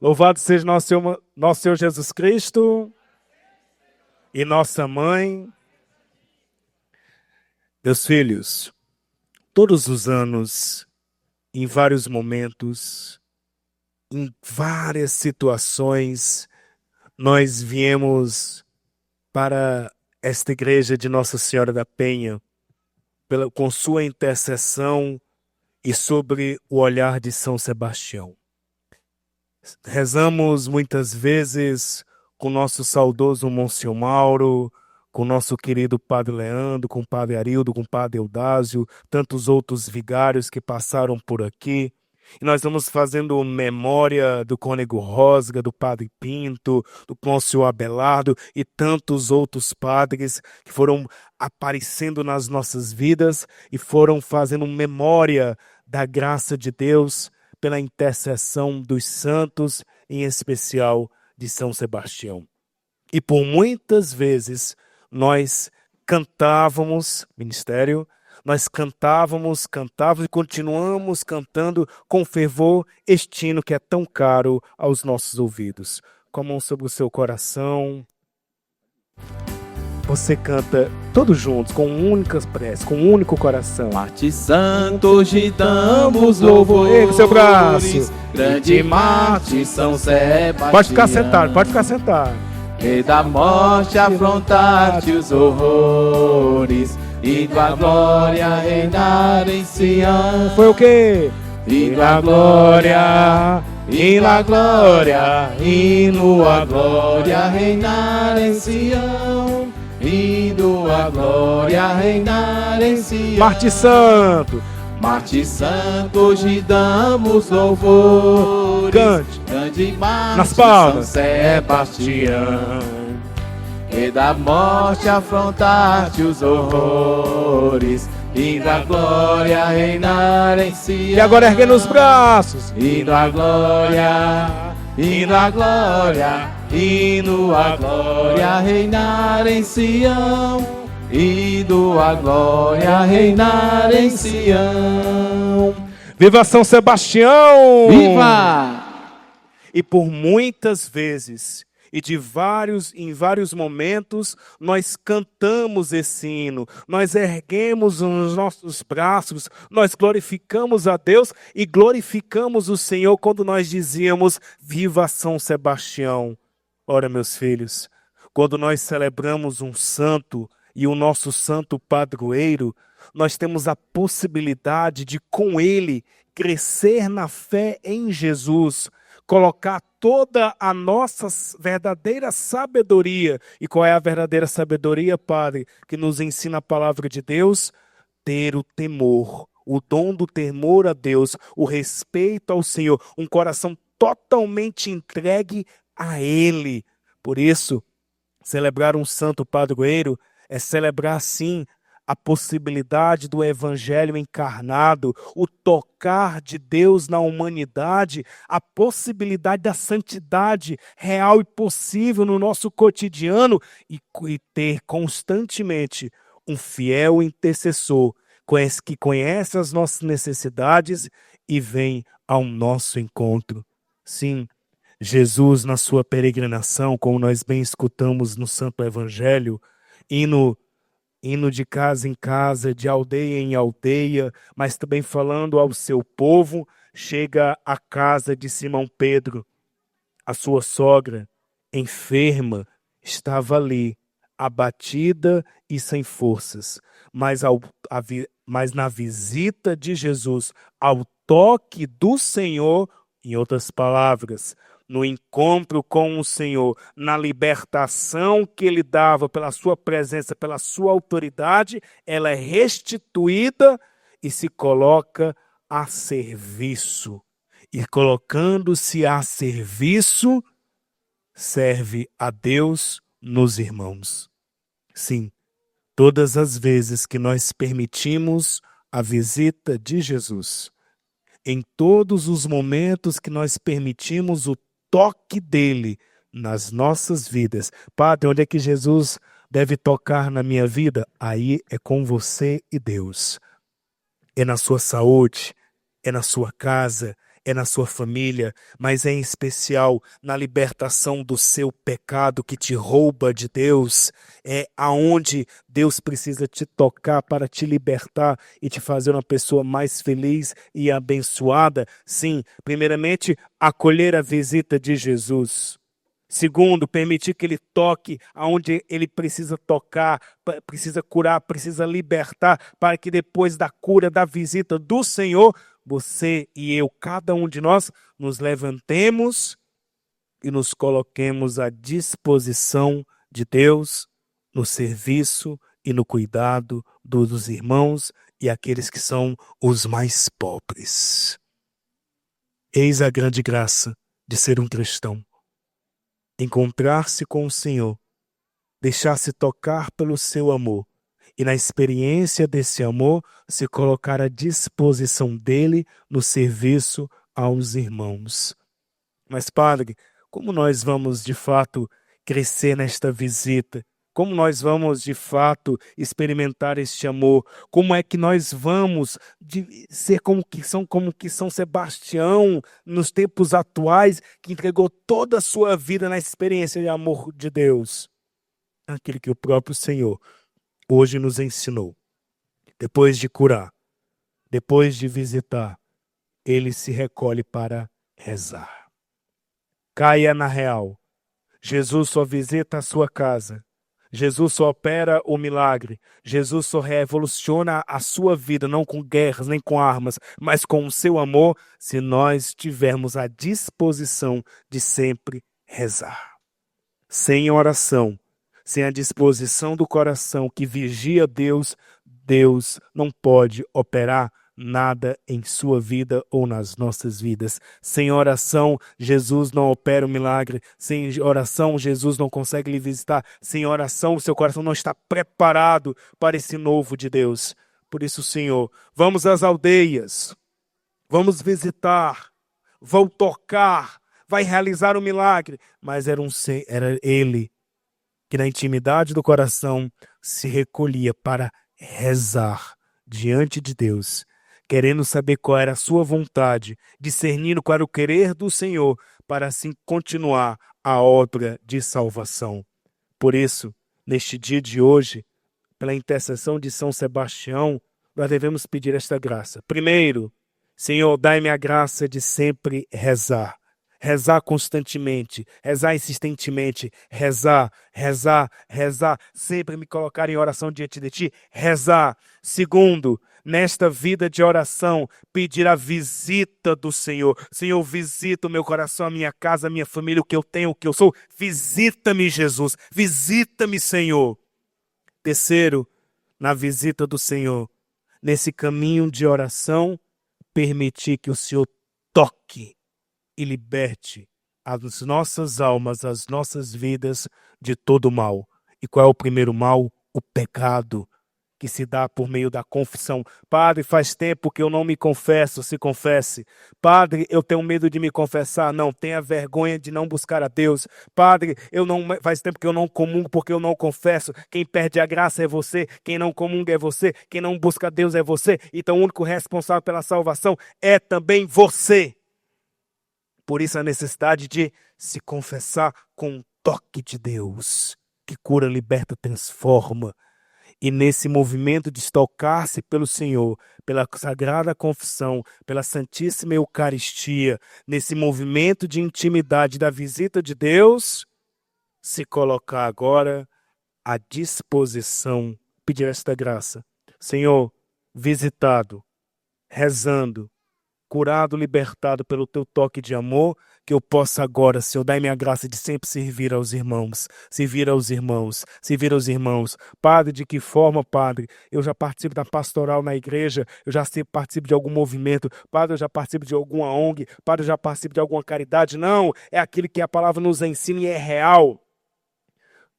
Louvado seja nosso Senhor Jesus Cristo e nossa mãe. Meus filhos, todos os anos, em vários momentos, em várias situações, nós viemos para esta igreja de Nossa Senhora da Penha, com sua intercessão e sobre o olhar de São Sebastião. Rezamos muitas vezes com nosso saudoso Monsenhor Mauro, com nosso querido Padre Leandro, com o Padre Arildo, com o Padre Eudásio, tantos outros vigários que passaram por aqui. E nós vamos fazendo memória do Cônego Rosga, do Padre Pinto, do Monsenhor Abelardo e tantos outros padres que foram aparecendo nas nossas vidas e foram fazendo memória da graça de Deus pela intercessão dos santos, em especial de São Sebastião. E por muitas vezes nós cantávamos, ministério, nós cantávamos e continuamos cantando com fervor este hino que é tão caro aos nossos ouvidos. Com a mão sobre o seu coração, você canta todos juntos, com únicas preces, com um único coração. Marte Santo, te damos louvores. Ei, com seu braço. Grande Marte, São Sebastião. Pode ficar sentado, pode ficar sentado. E da morte afrontaste os horrores, e da glória reinar em Sião. Foi o quê? E na glória, e na glória, e nua glória reinar em Sião. Indo a glória reinar em Sião. Marte Santo, Marte Santo, hoje damos louvores. Cante. Grande Marte, Nas palmas. São Sebastião. E da morte afrontaste os horrores, e da glória reinar em Sião. E agora erguendo os braços. E da glória, e da glória, e a glória reinar em Sião. E a glória reinar em Sião. Viva São Sebastião! Viva! E por muitas vezes e em vários momentos nós cantamos esse hino, nós erguemos os nossos braços, nós glorificamos a Deus e glorificamos o Senhor quando nós dizíamos Viva São Sebastião. Ora, meus filhos, quando nós celebramos um santo e o nosso santo padroeiro, nós temos a possibilidade de com ele crescer na fé em Jesus, colocar toda a nossa verdadeira sabedoria. E qual é a verdadeira sabedoria, Padre? Que nos ensina a palavra de Deus? Ter o temor, o dom do temor a Deus, o respeito ao Senhor, um coração totalmente entregue a Ele. Por isso, celebrar um santo padroeiro é celebrar, sim, a possibilidade do evangelho encarnado, o tocar de Deus na humanidade, a possibilidade da santidade real e possível no nosso cotidiano e ter constantemente um fiel intercessor que conhece as nossas necessidades e vem ao nosso encontro. Sim, Jesus, na sua peregrinação, como nós bem escutamos no Santo Evangelho, indo de casa em casa, de aldeia em aldeia, mas também falando ao seu povo, chega à casa de Simão Pedro. A sua sogra, enferma, estava ali, abatida e sem forças. Mas na visita de Jesus, ao toque do Senhor, em outras palavras, no encontro com o Senhor, na libertação que Ele dava pela sua presença, pela sua autoridade, ela é restituída e se coloca a serviço. E colocando-se a serviço, serve a Deus nos irmãos. Sim, todas as vezes que nós permitimos a visita de Jesus, em todos os momentos que nós permitimos o toque dele nas nossas vidas. Padre, onde é que Jesus deve tocar na minha vida? Aí é com você e Deus. É na sua saúde, é na sua casa, é na sua família, mas é em especial na libertação do seu pecado que te rouba de Deus. É aonde Deus precisa te tocar para te libertar e te fazer uma pessoa mais feliz e abençoada. Sim, primeiramente, acolher a visita de Jesus. Segundo, permitir que ele toque aonde ele precisa tocar, precisa curar, precisa libertar, para que depois da cura, da visita do Senhor, você e eu, cada um de nós, nos levantemos e nos coloquemos à disposição de Deus no serviço e no cuidado dos irmãos e aqueles que são os mais pobres. Eis a grande graça de ser um cristão. Encontrar-se com o Senhor, deixar-se tocar pelo seu amor e na experiência desse amor se colocar à disposição dele no serviço aos irmãos. Mas, Padre, como nós vamos de fato crescer nesta visita? Como nós vamos de fato experimentar este amor? Como é que nós vamos ser como que São Sebastião nos tempos atuais, que entregou toda a sua vida na experiência de amor de Deus? Aquilo que o próprio Senhor hoje nos ensinou. Depois de curar, depois de visitar, ele se recolhe para rezar. Caia na real. Jesus só visita a sua casa. Jesus só opera o milagre. Jesus só revoluciona a sua vida, não com guerras nem com armas, mas com o seu amor, se nós tivermos a disposição de sempre rezar. Sem oração, sem a disposição do coração que vigia Deus, Deus não pode operar nada em sua vida ou nas nossas vidas. Sem oração, Jesus não opera o milagre. Sem oração, Jesus não consegue lhe visitar. Sem oração, o seu coração não está preparado para esse novo de Deus. Por isso, Senhor, vamos às aldeias, vamos visitar, vou tocar, vai realizar o milagre. Mas era ele que na intimidade do coração se recolhia para rezar diante de Deus, querendo saber qual era a sua vontade, discernindo qual era o querer do Senhor, para assim continuar a obra de salvação. Por isso, neste dia de hoje, pela intercessão de São Sebastião, nós devemos pedir esta graça. Primeiro, Senhor, dai-me a graça de sempre rezar. Rezar constantemente, rezar insistentemente, rezar, sempre me colocar em oração diante de Ti, rezar. Segundo, nesta vida de oração, pedir a visita do Senhor. Senhor, visita o meu coração, a minha casa, a minha família, o que eu tenho, o que eu sou. Visita-me, Jesus, visita-me, Senhor. Terceiro, na visita do Senhor, nesse caminho de oração, permitir que o Senhor toque e liberte as nossas almas, as nossas vidas de todo mal. E qual é o primeiro mal? O pecado, que se dá por meio da confissão. Padre, faz tempo que eu não me confesso, se confesse. Padre, eu tenho medo de me confessar. Não, tenha vergonha de não buscar a Deus. Padre, faz tempo que eu não comungo porque eu não confesso. Quem perde a graça é você, quem não comunga é você, quem não busca a Deus é você. Então o único responsável pela salvação é também você. Por isso a necessidade de se confessar com o toque de Deus, que cura, liberta, transforma. E nesse movimento de tocar-se pelo Senhor, pela Sagrada Confissão, pela Santíssima Eucaristia, nesse movimento de intimidade da visita de Deus, se colocar agora à disposição, pedir esta graça. Senhor, visitado, rezando, curado, libertado pelo teu toque de amor, que eu possa agora, Senhor, dai-me a graça de sempre servir aos irmãos, servir aos irmãos, servir aos irmãos. Padre, de que forma, Padre? Eu já participo da pastoral na igreja, eu já participo de algum movimento, Padre, eu já participo de alguma ONG, Padre, eu já participo de alguma caridade. Não, é aquilo que a palavra nos ensina e é real.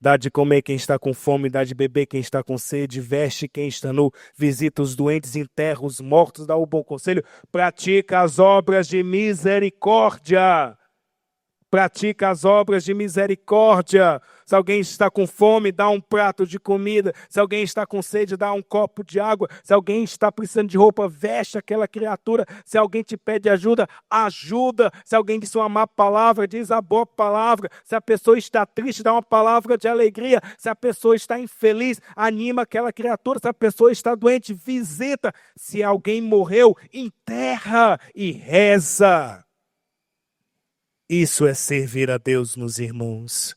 Dá de comer quem está com fome, dá de beber quem está com sede, veste quem está nu, visita os doentes, enterra os mortos, dá o bom conselho, pratica as obras de misericórdia. pratica as obras de misericórdia. Se alguém está com fome, dá um prato de comida. Se alguém está com sede, dá um copo de água. Se alguém está precisando de roupa, veste aquela criatura. Se alguém te pede ajuda, ajuda. Se alguém disse uma má palavra, diz a boa palavra. Se a pessoa está triste, dá uma palavra de alegria. Se a pessoa está infeliz, anima aquela criatura. Se a pessoa está doente, visita. Se alguém morreu, enterra e reza. Isso é servir a Deus, meus irmãos.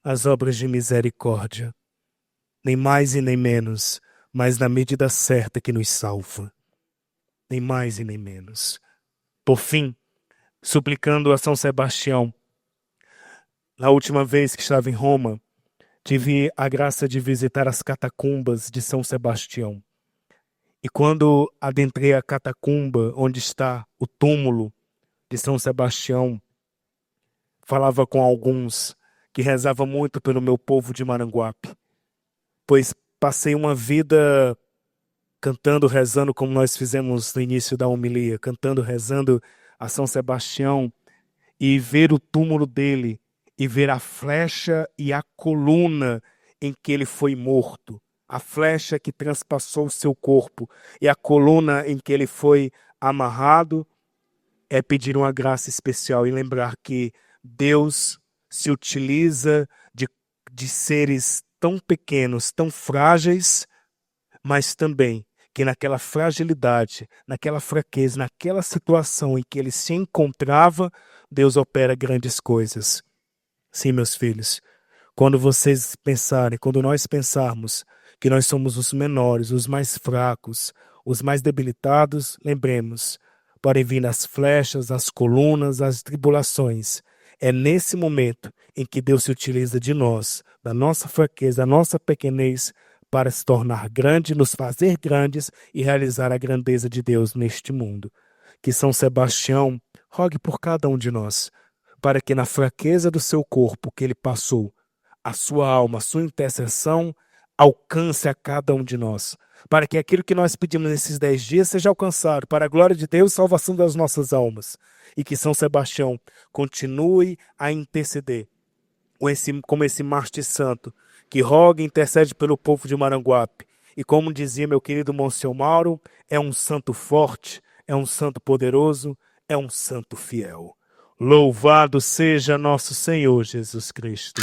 As obras de misericórdia, nem mais e nem menos, mas na medida certa que nos salva. Nem mais e nem menos. Por fim, suplicando a São Sebastião, na última vez que estava em Roma, tive a graça de visitar as catacumbas de São Sebastião. E quando adentrei a catacumba, onde está o túmulo de São Sebastião, falava com alguns que rezavam muito pelo meu povo de Maranguape, pois passei uma vida cantando, rezando, como nós fizemos no início da homilia, cantando, rezando a São Sebastião, e ver o túmulo dele, e ver a flecha e a coluna em que ele foi morto, a flecha que transpassou o seu corpo, e a coluna em que ele foi amarrado, é pedir uma graça especial e lembrar que Deus se utiliza de seres tão pequenos, tão frágeis, mas também que naquela fragilidade, naquela fraqueza, naquela situação em que ele se encontrava, Deus opera grandes coisas. Sim, meus filhos, quando vocês pensarem, quando nós pensarmos que nós somos os menores, os mais fracos, os mais debilitados, lembremos, podem vir as flechas, as colunas, as tribulações. É nesse momento em que Deus se utiliza de nós, da nossa fraqueza, da nossa pequenez, para se tornar grande, nos fazer grandes e realizar a grandeza de Deus neste mundo. Que São Sebastião rogue por cada um de nós, para que na fraqueza do seu corpo que ele passou, a sua alma, a sua intercessão alcance a cada um de nós, para que aquilo que nós pedimos nesses 10 dias seja alcançado, para a glória de Deus, salvação das nossas almas. E que São Sebastião continue a interceder, como esse mártir santo, que roga e intercede pelo povo de Maranguape. E como dizia meu querido Monsenhor Mauro, é um santo forte, é um santo poderoso, é um santo fiel. Louvado seja nosso Senhor Jesus Cristo.